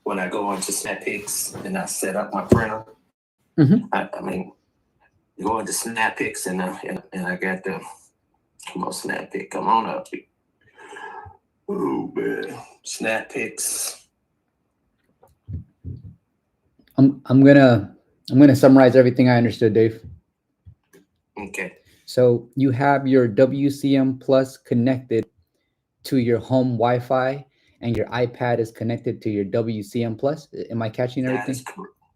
when I go into SnapPix and I set up my printer, I mean, go into SnapPix and I got the, come on, SnapPix, come on up. Oh man, SnapPix. I'm gonna summarize everything I understood, Dave. Okay. So you have your WCM Plus connected to your home Wi-Fi, and your iPad is connected to your WCM Plus. Am I catching everything?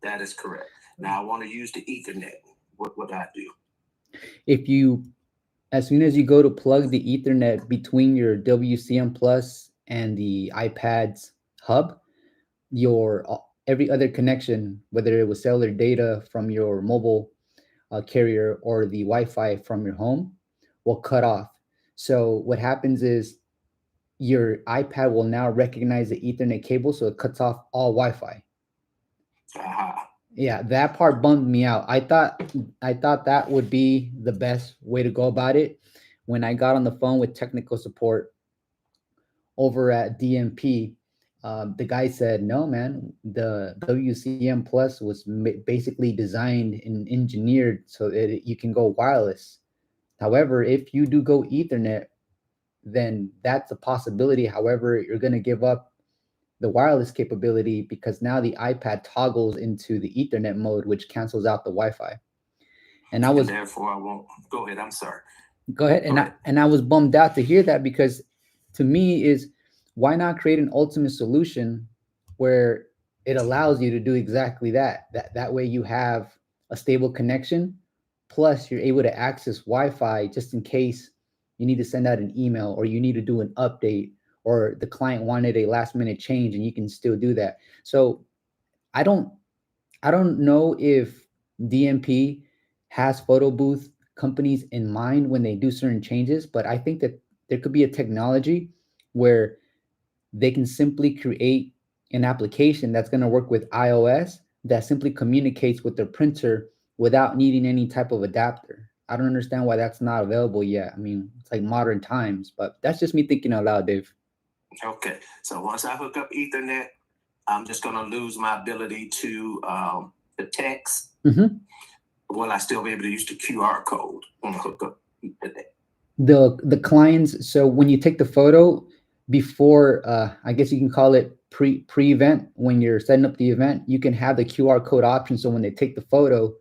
That is correct. Now I want to use the Ethernet. What would I do? As soon as you go to plug the Ethernet between your WCM Plus and the iPad's hub, your every other connection, whether it was cellular data from your mobile carrier or the Wi-Fi from your home, will cut off. So what happens is your iPad will now recognize the Ethernet cable, so it cuts off all Wi-Fi. Yeah, that part bummed me out. I thought that would be the best way to go about it. When I got on the phone with technical support over at DMP, the guy said, "No, man, the WCM Plus was basically designed and engineered so that you can go wireless. However, if you do go Ethernet, then that's a possibility. However, you're going to give up the wireless capability because now the iPad toggles into the Ethernet mode, which cancels out the Wi-Fi." And therefore I won't go ahead. I'm sorry. Go ahead. And I was bummed out to hear that, because to me is, why not create an ultimate solution where it allows you to do exactly that? That way you have a stable connection, plus you're able to access Wi-Fi just in case you need to send out an email or you need to do an update, or the client wanted a last minute change, and you can still do that. So I don't know if DMP has photo booth companies in mind when they do certain changes, but I think that there could be a technology where they can simply create an application that's going to work with iOS that simply communicates with their printer without needing any type of adapter. I don't understand why that's not available yet. I mean, it's like modern times, but that's just me thinking out loud, Dave. Okay, so once I hook up Ethernet, I'm just going to lose my ability to the text. Will I still be able to use the QR code when I hook up Ethernet? The clients. So when you take the photo before, I guess you can call it pre-event, when you're setting up the event, you can have the QR code option. So when they take the photo,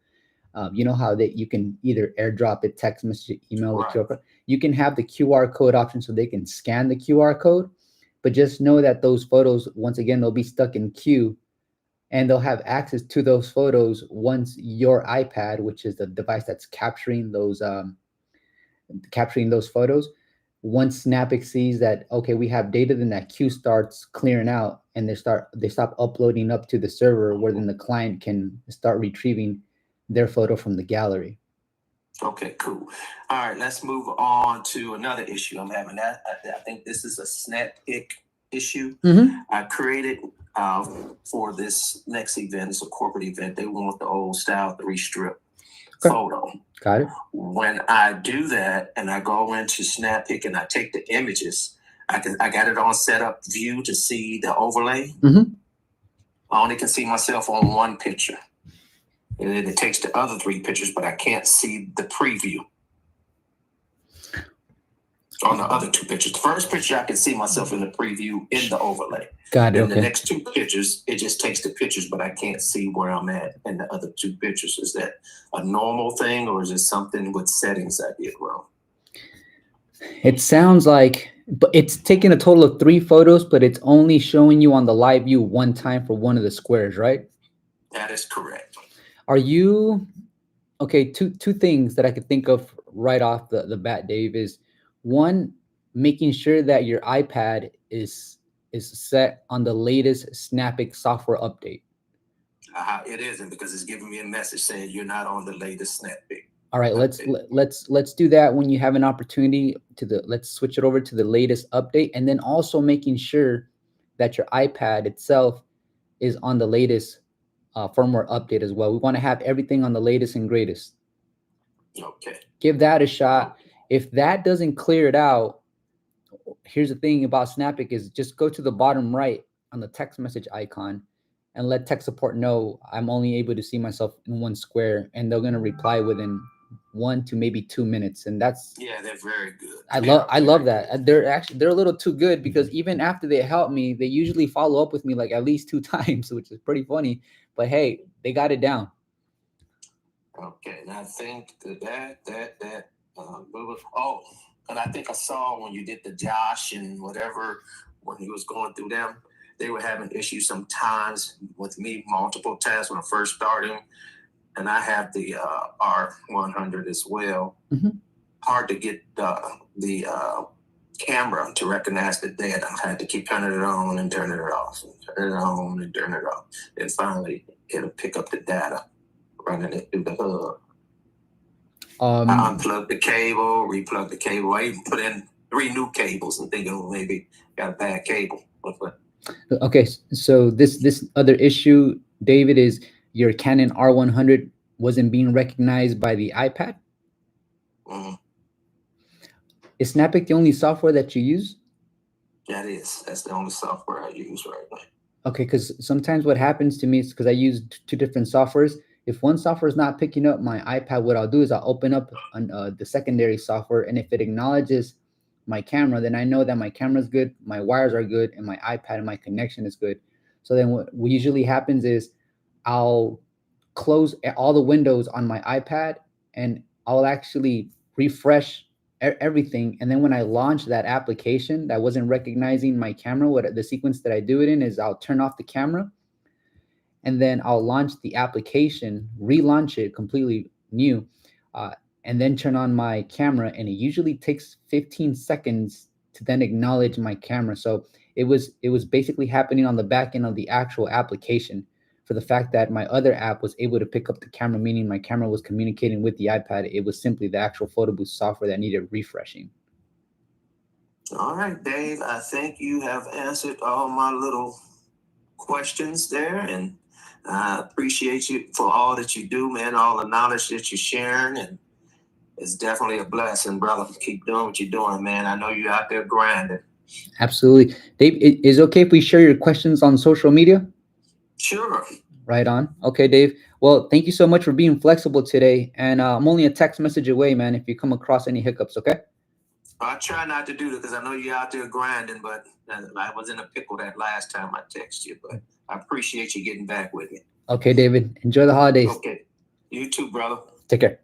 you know how that you can either airdrop it, text message, email, the QR code. You can have the QR code option so they can scan the QR code. But just know that those photos, once again, they'll be stuck in queue, and they'll have access to those photos once your iPad, which is the device that's capturing those photos, once SnapPix sees that, okay, we have data, then that queue starts clearing out, and they stop uploading up to the server, where then the client can start retrieving their photo from the gallery. Okay, cool. All right, let's move on to another issue I'm having. I think this is a SnapPix issue. I created for this next event. It's a corporate event. They want the old style 3-strip photo. Got it. When I do that and I go into SnapPix and I take the images, I got it on setup view to see the overlay. I only can see myself on one picture. And then it takes the other 3 pictures, but I can't see the preview on the other 2 pictures. The first picture, I can see myself in the preview in the overlay. Got it. And the next 2 pictures, it just takes the pictures, but I can't see where I'm at in the other 2 pictures. Is that a normal thing, or is it something with settings I did wrong? It sounds like, but it's taking a total of 3 photos, but it's only showing you on the live view one time for one of the squares, right? That is correct. Are you okay? Two things that I could think of right off the bat, Dave, is one, making sure that your iPad is set on the latest SnapPix software update. It isn't, because it's giving me a message saying you're not on the latest SnapPix. All right, let's do that when you have an opportunity let's switch it over to the latest update, and then also making sure that your iPad itself is on the latest firmware update as well. We want to have everything on the latest and greatest. Okay. Give that a shot. If that doesn't clear it out, here's the thing about SnapPix is just go to the bottom right on the text message icon, and let tech support know I'm only able to see myself in one square, and they're gonna reply within 1 to maybe 2 minutes, and that's they're very good. I love that. They're a little too good, because even after they help me, they usually follow up with me like at least 2 times, which is pretty funny. But hey, they got it down. Okay, and I think that oh, and I think I saw when you did the Josh and whatever, when he was going through them, they were having issues sometimes with me multiple times when I first started, and I have the R100 as well. Mm-hmm. Hard to get the camera to recognize the data. I had to keep turning it on and turning it off, and turning it on and turning it off. And finally, it'll pick up the data, running it through the hub. I unplugged the cable, replugged the cable. I even put in 3 new cables and thinking, oh, maybe got a bad cable. Okay, so this other issue, David, is your Canon R100 wasn't being recognized by the iPad. Mm-hmm. Is Snappic the only software that you use? That is. That's the only software I use right now. Okay, because sometimes what happens to me is, because I use 2 different softwares. If one software is not picking up my iPad, what I'll do is I'll open up the secondary software, and if it acknowledges my camera, then I know that my camera is good, my wires are good, and my iPad and my connection is good. So then what usually happens is I'll close all the windows on my iPad, and I'll actually refresh everything. And then when I launch that application that wasn't recognizing my camera, what the sequence that I do it in is I'll turn off the camera, and then I'll launch the application, relaunch it completely new, and then turn on my camera. And it usually takes 15 seconds to then acknowledge my camera. So it was basically happening on the back end of the actual application, for the fact that my other app was able to pick up the camera, meaning my camera was communicating with the iPad. It was simply the actual photo booth software that needed refreshing. All right, Dave, I think you have answered all my little questions there, and I appreciate you for all that you do, man, all the knowledge that you're sharing, and it's definitely a blessing, brother. Keep doing what you're doing, man. I know you're out there grinding. Absolutely. Dave, is it okay if we share your questions on social media? Sure. Right on. Okay, Dave. Well, thank you so much for being flexible today, and I'm only a text message away, man, if you come across any hiccups, okay? I try not to do that, because I know you're out there grinding, but I was in a pickle that last time I texted you, but I appreciate you getting back with me. Okay, David. Enjoy the holidays. Okay. You too, brother. Take care.